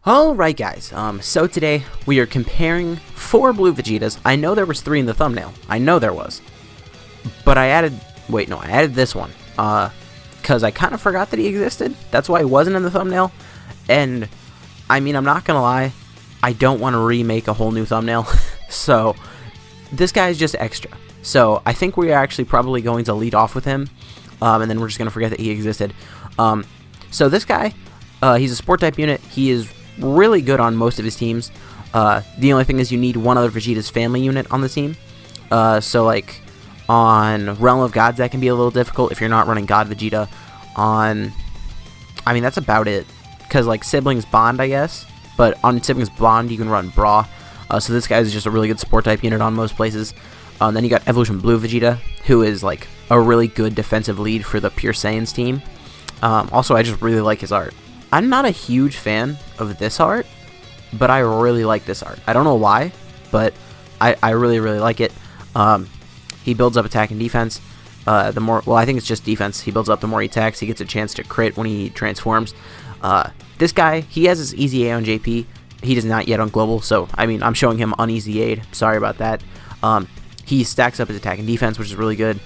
Alright guys, so today we are comparing 4 blue Vegetas. I know there was 3 in the thumbnail. I know there was. But I added this one. Because I kind of forgot that he existed. That's why he wasn't in the thumbnail. And, I mean, I'm not gonna lie, I don't want to remake a whole new thumbnail. So, this guy is just extra. So, I think we are actually probably going to lead off with him. And then we're just gonna forget that he existed. So this guy, he's a sport type unit. He is really good on most of his teams. The only thing is you need one other Vegeta's family unit on the team. So like on Realm of Gods that can be a little difficult if you're not running God Vegeta. I mean that's about it. Because like Siblings Bond I guess. But on Siblings Bond you can run Bra. So this guy is just a really good sport type unit on most places. Then you got Evolution Blue Vegeta, who is like a really good defensive lead for the Pure Saiyans team. Also I just really like his art. I'm not a huge fan of this art, but I really like this art. I don't know why, but I really, really like it. He builds up attack and defense. I think it's just defense. He builds up the more he attacks. He gets a chance to crit when he transforms. This guy, he has his Easy A on JP. He does not yet on Global, so, I mean, I'm showing him Uneasy Aid. Sorry about that. He stacks up his attack and defense, which is really good.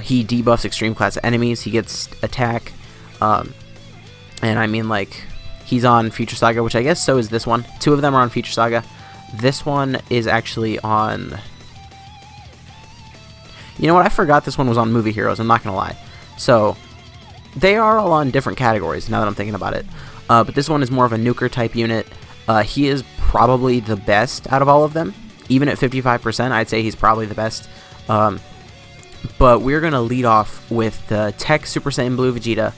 He debuffs extreme class enemies. He gets attack. And I mean, like, he's on Future Saga, which I guess so is this one. 2 of them are on Future Saga. This one is actually on... You know what? I forgot this one was on Movie Heroes. I'm not going to lie. So, they are all on different categories, now that I'm thinking about it. But this one is more of a nuker type unit. He is probably the best out of all of them. Even at 55%, I'd say he's probably the best. But we're going to lead off with the Tech Super Saiyan Blue Vegeta.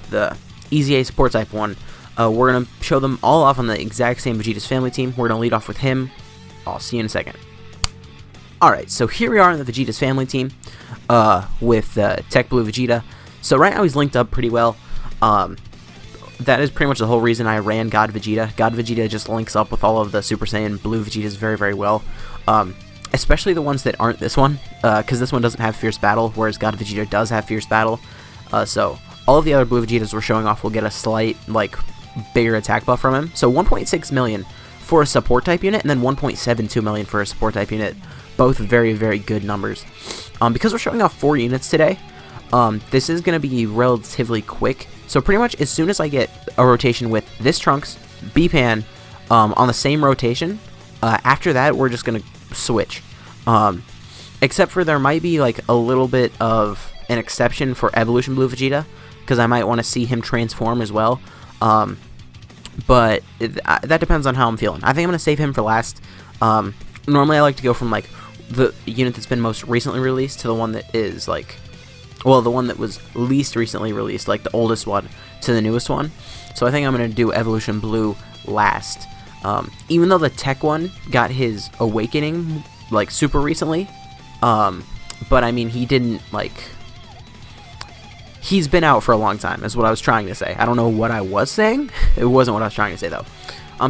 The Easy A Support Type 1. We're going to show them all off on the exact same Vegeta's family team. We're going to lead off with him. I'll see you in a second. Alright, so here we are on the Vegeta's family team with Tech Blue Vegeta. So right now he's linked up pretty well. That is pretty much the whole reason I ran God Vegeta. God Vegeta just links up with all of the Super Saiyan Blue Vegetas very, very well. Especially the ones that aren't this one, because this one doesn't have Fierce Battle, whereas God Vegeta does have Fierce Battle. So all of the other Blue Vegetas we're showing off will get a slight, like, bigger attack buff from him. So 1.6 million for a support type unit, and then 1.72 million for a support type unit. Both very, very good numbers. Because we're showing off 4 units today, this is going to be relatively quick. So pretty much as soon as I get a rotation with this Trunks, B-Pan, on the same rotation, after that we're just going to switch. Except for there might be like a little bit of an exception for Evolution Blue Vegeta, because I might want to see him transform as well. But that depends on how I'm feeling. I think I'm going to save him for last. Normally I like to go from like the unit that's been most recently released to the one that is like, well, the one that was least recently released, like the oldest one, to the newest one. So I think I'm going to do Evolution Blue last. Even though the Tech one got his awakening like super recently, but I mean he didn't like... He's been out for a long time, is what I was trying to say. I don't know what I was saying. It wasn't what I was trying to say, though.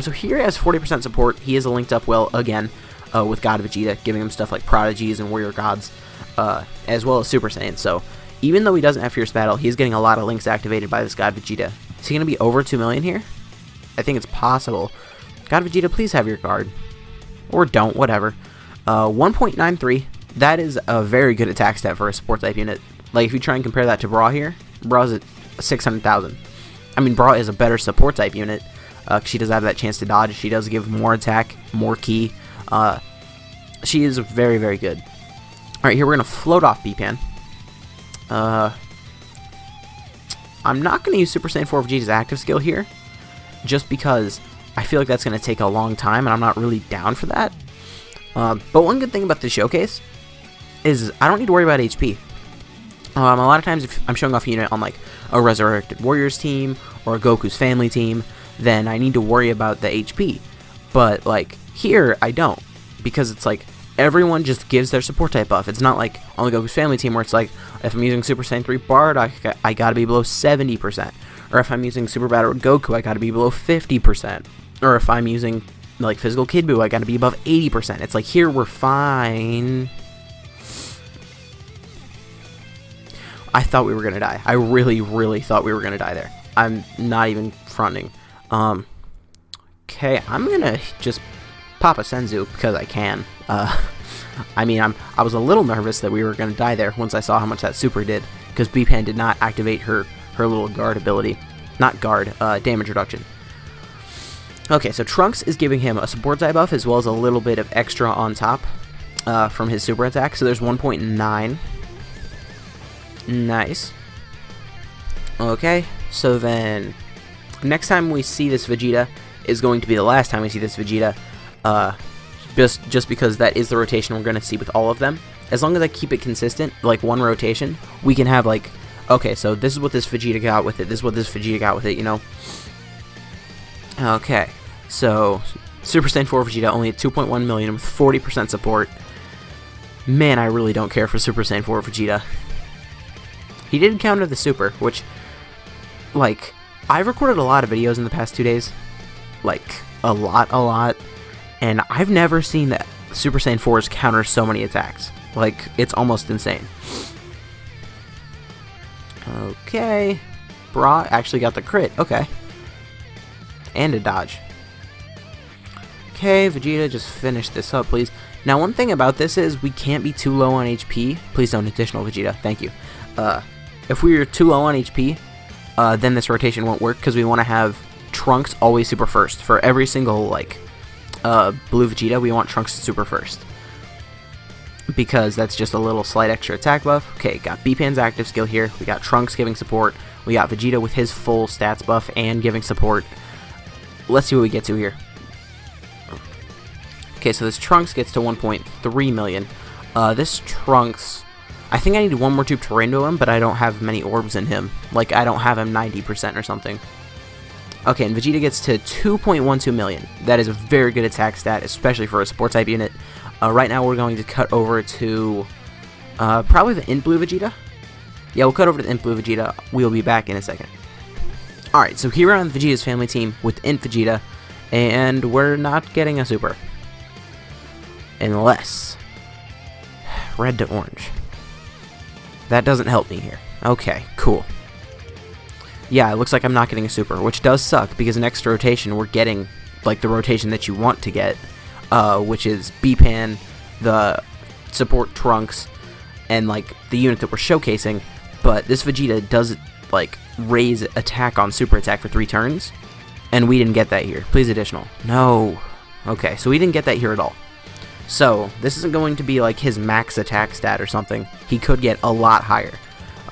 So here he has 40% support. He is linked up well, again, with God Vegeta, giving him stuff like Prodigies and Warrior Gods, as well as Super Saiyan. So even though he doesn't have Fierce Battle, he's getting a lot of links activated by this God Vegeta. Is he going to be over 2 million here? I think it's possible. God Vegeta, please have your card. Or don't, whatever. 1.93. That is a very good attack stat for a support type unit. Like, if you try and compare that to Bra here, Bra's at 600,000. I mean, Bra is a better support type unit. She does have that chance to dodge. She does give more attack, more ki. She is very, very good. Alright, here we're going to float off B-Pan. I'm not going to use Super Saiyan 4 Vegeta's active skill here, just because I feel like that's going to take a long time, and I'm not really down for that. But one good thing about this showcase is I don't need to worry about HP. A lot of times if I'm showing off a unit on like a Resurrected Warriors team or a Goku's family team, then I need to worry about the HP. But like here I don't, because it's like everyone just gives their support type buff. It's not like on the Goku's family team where it's like if I'm using Super Saiyan 3 Bard, I gotta be below 70%. Or if I'm using Super Battle Goku, I gotta be below 50%. Or if I'm using like Physical Kid Buu, I gotta be above 80%. It's like here we're fine. I thought we were going to die. I really, really thought we were going to die there. I'm not even fronting. Okay, I'm gonna just pop a Senzu because I can. I mean, I was a little nervous that we were gonna die there once I saw how much that super did, because B-Pan did not activate her little guard ability. Not guard, damage reduction. Okay, so Trunks is giving him a support type buff as well as a little bit of extra on top from his super attack. So there's 1.9. Nice. Okay, so then next time we see this Vegeta is going to be the last time we see this Vegeta. Just because that is the rotation we're going to see with all of them. As long as I keep it consistent, like one rotation, we can have like, okay, so this is what this Vegeta got with it, this is what this Vegeta got with it, you know? Okay, so Super Saiyan 4 Vegeta only at 2.1 million with 40% support. Man, I really don't care for Super Saiyan 4 Vegeta. He did counter the super, which, like, I've recorded a lot of videos in the past 2 days. Like, a lot. And I've never seen that Super Saiyan 4s counter so many attacks. Like, it's almost insane. Okay. Bra actually got the crit. Okay. And a dodge. Okay, Vegeta, just finish this up, please. Now, one thing about this is we can't be too low on HP. Please don't additional Vegeta. Thank you. If we are too low on HP, then this rotation won't work because we want to have Trunks always super first. For every single, like, blue Vegeta, we want Trunks to super first. Because that's just a little slight extra attack buff. Okay, got B-Pan's active skill here. We got Trunks giving support. We got Vegeta with his full stats buff and giving support. Let's see what we get to here. Okay, so this Trunks gets to 1.3 million. This Trunks, I think I need one more tube to rainbow him, but I don't have many orbs in him. Like, I don't have him 90% or something. Okay, and Vegeta gets to 2.12 million. That is a very good attack stat, especially for a support type unit. Right now we're going to cut over to probably the Int Blue Vegeta. Yeah, we'll cut over to the Int Blue Vegeta. We'll be back in a second. Alright, so here we're on Vegeta's family team with Int Vegeta, and we're not getting a super. Unless red to orange. That doesn't help me here. Okay, cool. Yeah, it looks like I'm not getting a super, which does suck because next rotation we're getting like the rotation that you want to get, which is B-Pan, the support Trunks, and like the unit that we're showcasing. But this Vegeta does like raise attack on super attack for 3 turns, and we didn't get that here. Please additional. No. Okay, so we didn't get that here at all. So this isn't going to be like his max attack stat or something. He could get a lot higher.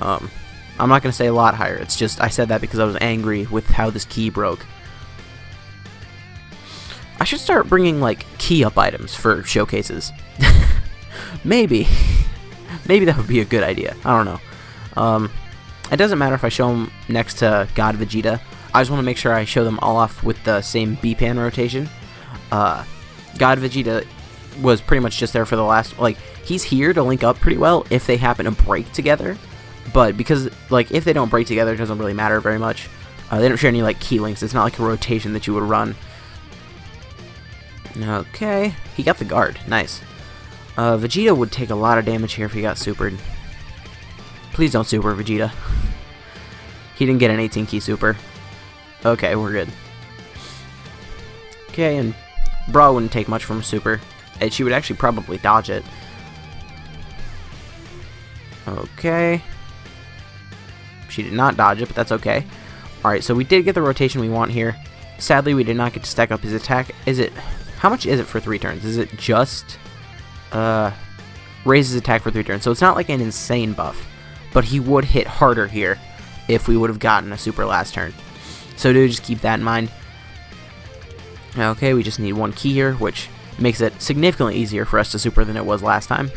I'm not going to say a lot higher. It's just I said that because I was angry with how this key broke. I should start bringing like key up items for showcases. Maybe that would be a good idea. I don't know. It doesn't matter if I show them next to God Vegeta. I just want to make sure I show them all off with the same B-Pan rotation. God Vegeta was pretty much just there for the last, like, he's here to link up pretty well if they happen to break together, but because, like, if they don't break together, it doesn't really matter very much. They don't share any, like, key links. It's not like a rotation that you would run. Okay, he got the guard. Nice. Vegeta would take a lot of damage here if he got supered. Please don't super Vegeta. He didn't get an 18 key super. Okay, we're good. Okay, and Bra wouldn't take much from a super. And she would actually probably dodge it. Okay. She did not dodge it, but that's okay. Alright, so we did get the rotation we want here. Sadly, we did not get to stack up his attack. How much is it for 3 turns? Is it just raises attack for 3 turns? So it's not like an insane buff, but he would hit harder here if we would have gotten a super last turn. So do just keep that in mind. Okay, we just need 1 key here, which makes it significantly easier for us to super than it was last time.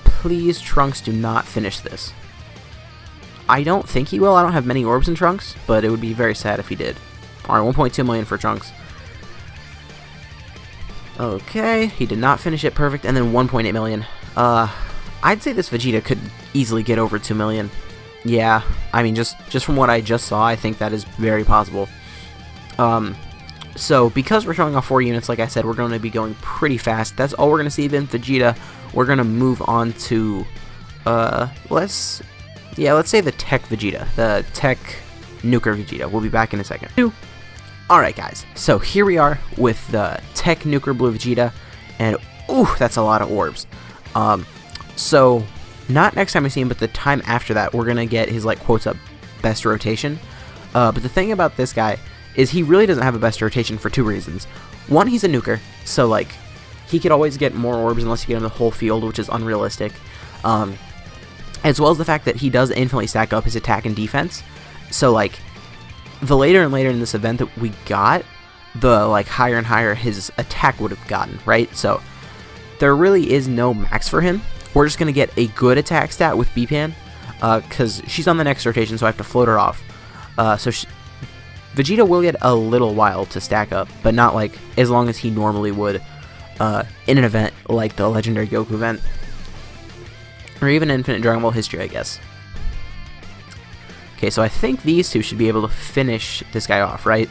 Please, Trunks, do not finish this. I don't think he will. I don't have many orbs in Trunks, but it would be very sad if he did. Alright, 1.2 million for Trunks. Okay, he did not finish it perfect, and then 1.8 million. I'd say this Vegeta could easily get over 2 million. Yeah, I mean, just from what I just saw, I think that is very possible. So, because we're showing off 4 units, like I said, we're going to be going pretty fast. That's all we're going to see in Vegeta. We're going to move on to, let's say the Tech Vegeta. The Tech Nuker Vegeta. We'll be back in a second. Alright guys, so here we are with the Tech Nuker Blue Vegeta, and ooh, that's a lot of orbs. So not next time we see him, but the time after that, we're gonna get his, like, quotes up best rotation. But the thing about this guy is he really doesn't have a best rotation for two reasons. One, he's a nuker, so, like, he could always get more orbs unless you get him the whole field, which is unrealistic. As well as the fact that he does infinitely stack up his attack and defense. So, like, the later and later in this event that we got, the, like, higher and higher his attack would have gotten, right? So there really is no max for him. We're just going to get a good attack stat with B-Pan, because she's on the next rotation, so I have to float her off. Vegeta will get a little while to stack up, but not, like, as long as he normally would in an event like the Legendary Goku event, or even Infinite Dragon Ball History, I guess. Okay, so I think these two should be able to finish this guy off, right?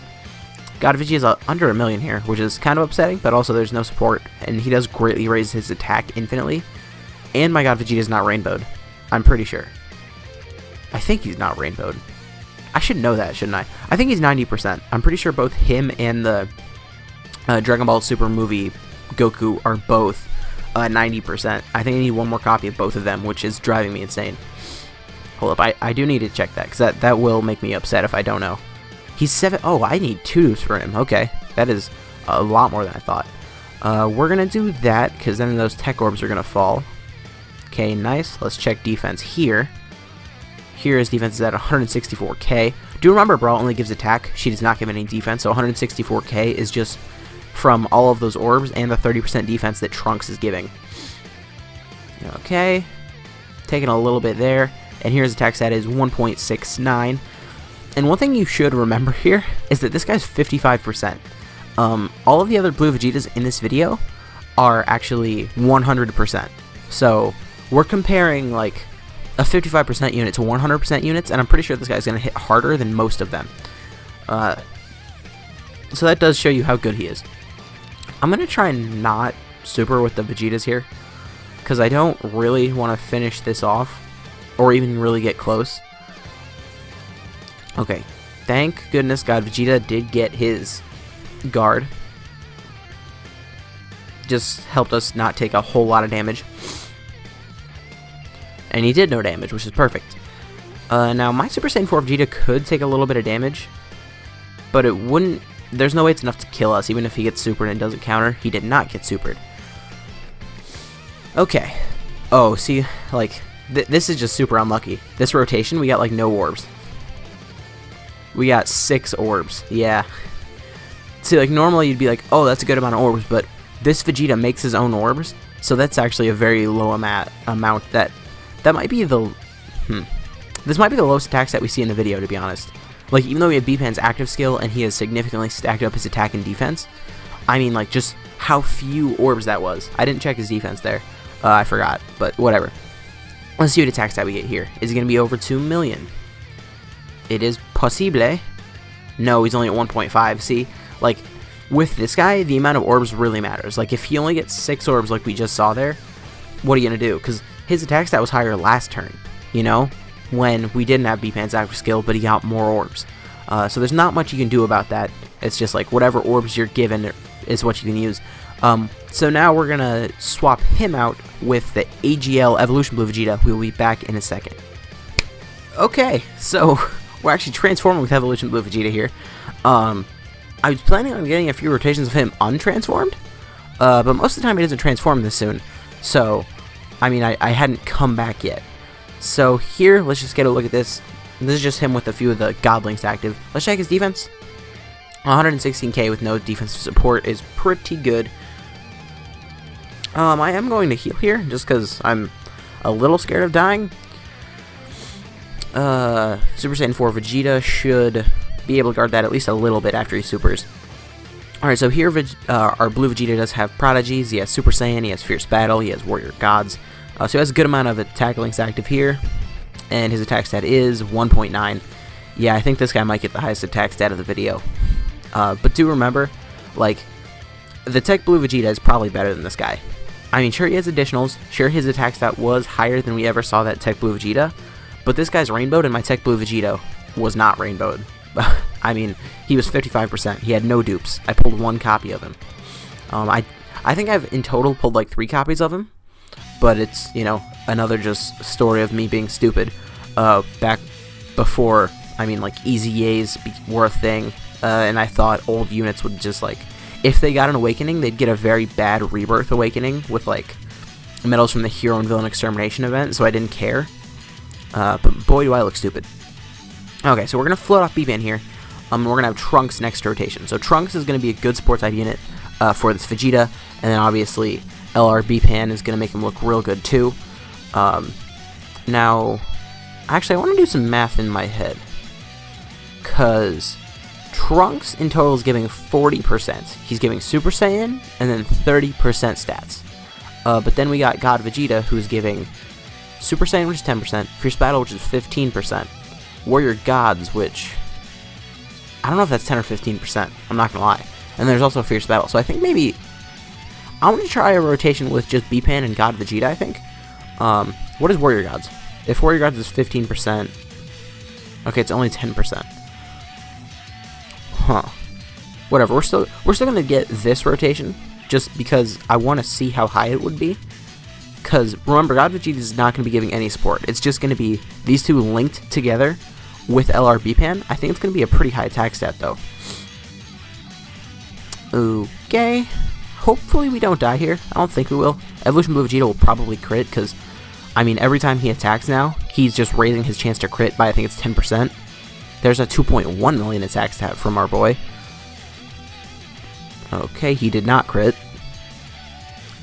God Vegeta is under 1 million here, which is kind of upsetting, but also there's no support, and he does greatly raise his attack infinitely. And my God Vegeta is not rainbowed. I'm pretty sure. I think he's not rainbowed. I should know that, shouldn't I? I think he's 90%. I'm pretty sure both him and the Dragon Ball Super movie Goku are both 90%. I think I need one more copy of both of them, which is driving me insane. Hold up, I do need to check that, because that will make me upset if I don't know. He's 7... Oh, I need 2s for him. Okay, that is a lot more than I thought. We're going to do that, because then those tech orbs are going to fall. Okay, nice. Let's check defense here. Here his defense is at 164k. Do remember, Brawl only gives attack. She does not give any defense, so 164k is just from all of those orbs and the 30% defense that Trunks is giving. Okay, taking a little bit there. And here's attack stat is 1.69. And one thing you should remember here is that this guy's 55%. All of the other Blue Vegetas in this video are actually 100%. So we're comparing, like, a 55% unit to 100% units, and I'm pretty sure this guy's going to hit harder than most of them. So that does show you how good he is. I'm going to try and not super with the Vegetas here, because I don't really want to finish this off, or even really get close. Okay, thank goodness God Vegeta did get his guard. Just helped us not take a whole lot of damage. And he did no damage, which is perfect. Now, my Super Saiyan 4 Vegeta could take a little bit of damage, but it wouldn't... There's no way it's enough to kill us, even if he gets supered and doesn't counter. He did not get supered. Okay. Oh, see, like, this is just super unlucky. This rotation, we got, like, no orbs. We got 6 orbs. Yeah. See, like, normally you'd be like, oh, that's a good amount of orbs, but this Vegeta makes his own orbs, so that's actually a very low amount that might be the... This might be the lowest attack stat we see in the video, to be honest. Like, even though we have B-Pan's active skill, and he has significantly stacked up his attack and defense, I mean, like, just how few orbs that was. I didn't check his defense there. I forgot, but whatever. Let's see what attack stat we get here. Is it going to be over 2 million? It is possible. No, he's only at 1.5. See, like, with this guy, the amount of orbs really matters. Like, if he only gets 6 orbs like we just saw there, what are you going to do? Because his attack stat was higher last turn, you know, when we didn't have B-Pan's active skill, but he got more orbs. So there's not much you can do about that. It's just like whatever orbs you're given is what you can use. So now we're going to swap him out with the AGL Evolution Blue Vegeta. We'll be back in a second. Okay, so we're actually transforming with Evolution Blue Vegeta here. I was planning on getting a few rotations of him untransformed, but most of the time he doesn't transform this soon. So, I mean, I hadn't come back yet. So here, let's just get a look at this. This is just him with a few of the Godlings active. Let's check his defense. 116k with no defensive support is pretty good. I am going to heal here, just because I'm a little scared of dying. Super Saiyan 4 Vegeta should be able to guard that at least a little bit after he supers. Alright, so here our Blue Vegeta does have Prodigies. He has Super Saiyan, he has Fierce Battle, he has Warrior Gods. So he has a good amount of attack links active here. And his attack stat is 1.9. Yeah, I think this guy might get the highest attack stat of the video. But do remember, like, the Tech Blue Vegeta is probably better than this guy. I mean, sure he has additionals, sure his attack stat was higher than we ever saw that Tech Blue Vegeta, but this guy's rainbowed and my Tech Blue Vegeta was not rainbowed. I mean, he was 55%. He had no dupes. I pulled one copy of him. I think I've in total pulled like 3 copies of him, but it's, you know, another just story of me being stupid. Back before, I mean, like, easy A's were a thing, and I thought old units would just, like, if they got an awakening, they'd get a very bad rebirth awakening with, like, medals from the Hero and Villain Extermination event, so I didn't care. But boy, do I look stupid. Okay, so we're going to float off B-Pan here. We're going to have Trunks next rotation. So Trunks is going to be a good support type unit for this Vegeta, and then obviously LR B-Pan is going to make him look real good too. Now, actually I want to do some math in my head, because Trunks in total is giving 40%. He's giving Super Saiyan, and then 30% stats. But then we got God Vegeta, who's giving Super Saiyan, which is 10%, Fierce Battle, which is 15%, Warrior Gods, which I don't know if that's 10 or 15%, I'm not gonna lie. And there's also Fierce Battle, so I think maybe I want to try a rotation with just B-Pan and God Vegeta, I think. What is Warrior Gods? If Warrior Gods is 15%, okay, it's only 10%. Huh. Whatever, we're still gonna get this rotation, just because I want to see how high it would be. Because, remember, God Vegeta is not going to be giving any support. It's just going to be these two linked together with LR B-Pan. I think it's going to be a pretty high attack stat, though. Okay. Hopefully we don't die here. I don't think we will. Evolution Blue Vegeta will probably crit, because, I mean, every time he attacks now, he's just raising his chance to crit by, I think it's 10%. There's a 2.1 million attack stat from our boy. Okay, he did not crit.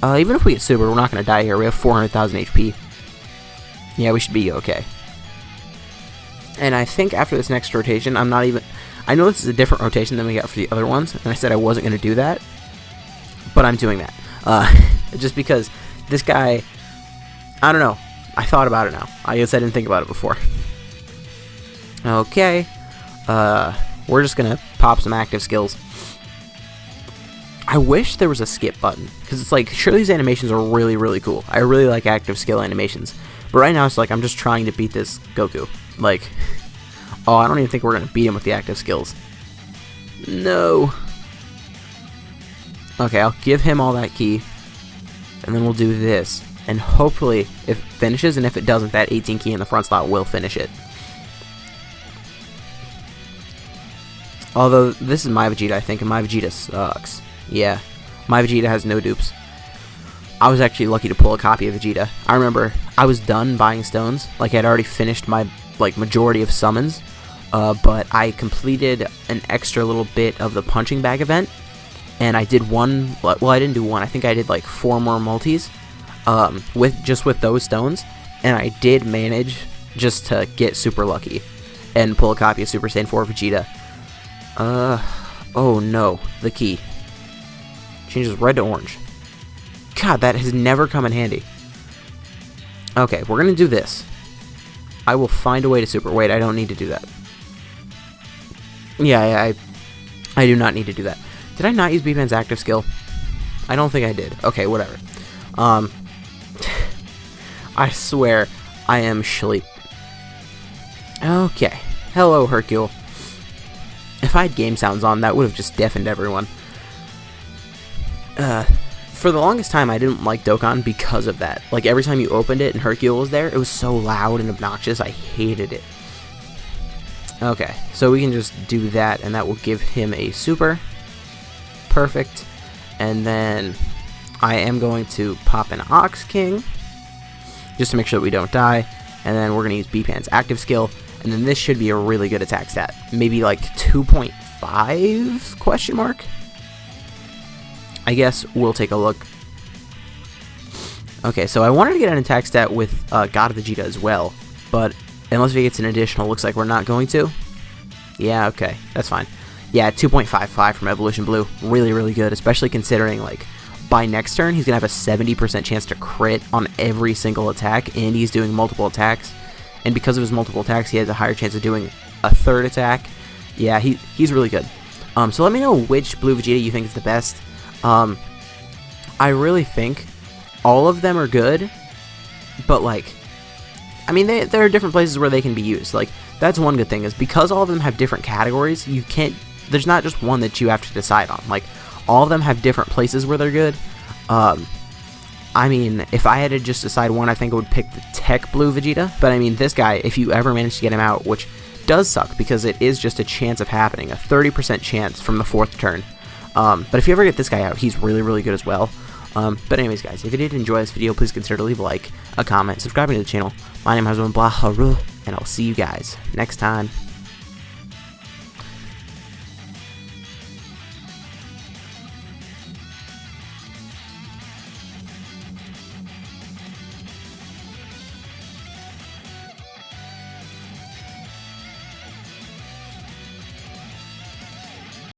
Even if we get super, we're not going to die here. We have 400,000 HP. Yeah, we should be okay. And I think after this next rotation, I'm not even... I know this is a different rotation than we got for the other ones, and I said I wasn't going to do that, but I'm doing that. Just because this guy... I don't know. I thought about it now. I guess I didn't think about it before. Okay. We're just going to pop some active skills. I wish there was a skip button, because it's like, sure, these animations are really, really cool. I really like active skill animations, but right now it's like I'm just trying to beat this Goku. Like, oh, I don't even think we're going to beat him with the active skills. No. Okay, I'll give him all that ki, and then we'll do this, and hopefully if it finishes, and if it doesn't, that 18 ki in the front slot will finish it. Although, this is my Vegeta, I think, and my Vegeta sucks. Yeah, my Vegeta has no dupes. I was actually lucky to pull a copy of Vegeta. I remember I was done buying stones, like I'd already finished my majority of summons, but I completed an extra little bit of the punching bag event, and I did one. Well, I didn't do one. I think I did like 4 more multis, with those stones, and I did manage just to get super lucky and pull a copy of Super Saiyan 4 Vegeta. Oh no, the key. Changes red to orange. God, that has never come in handy. Okay, we're gonna do this. I will find a way to super. Wait, I don't need to do that. Yeah, I do not need to do that. Did I not use B-Pan's active skill? I don't think I did. Okay, whatever. I swear, I am sleep. Okay. Hello, Hercule. If I had game sounds on, that would have just deafened everyone. For the longest time, I didn't like Dokkan because of that. Like, every time you opened it and Hercule was there, it was so loud and obnoxious, I hated it. Okay, so we can just do that, and that will give him a super. Perfect. And then I am going to pop an Ox King, just to make sure that we don't die. And then we're going to use B-Pan's active skill, and then this should be a really good attack stat. Maybe like 2.5 question mark? I guess we'll take a look. Okay, so I wanted to get an attack stat with God Vegeta as well, but unless he gets an additional, looks like we're not going to. Yeah, okay, that's fine. Yeah, 2.55 from Evolution Blue. Really, really good, especially considering, like, by next turn, he's going to have a 70% chance to crit on every single attack, and he's doing multiple attacks. And because of his multiple attacks, he has a higher chance of doing a third attack. Yeah, he's really good. So let me know which Blue Vegeta you think is the best. I really think all of them are good, but, like, I mean, there are different places where they can be used. Like, That's one good thing, is because all of them have different categories, there's not just one that you have to decide on. Like, all of them have different places where they're good. I mean, if I had to just decide one, I think I would pick the Tech Blue Vegeta. But I mean, this guy, if you ever manage to get him out, which does suck because it is just a chance of happening, a 30% chance from the 4th turn. But if you ever get this guy out, he's really, really good as well. But anyways, guys, if you did enjoy this video, please consider to leave a like, a comment, subscribing to the channel. My name is Blaharu, and I'll see you guys next time.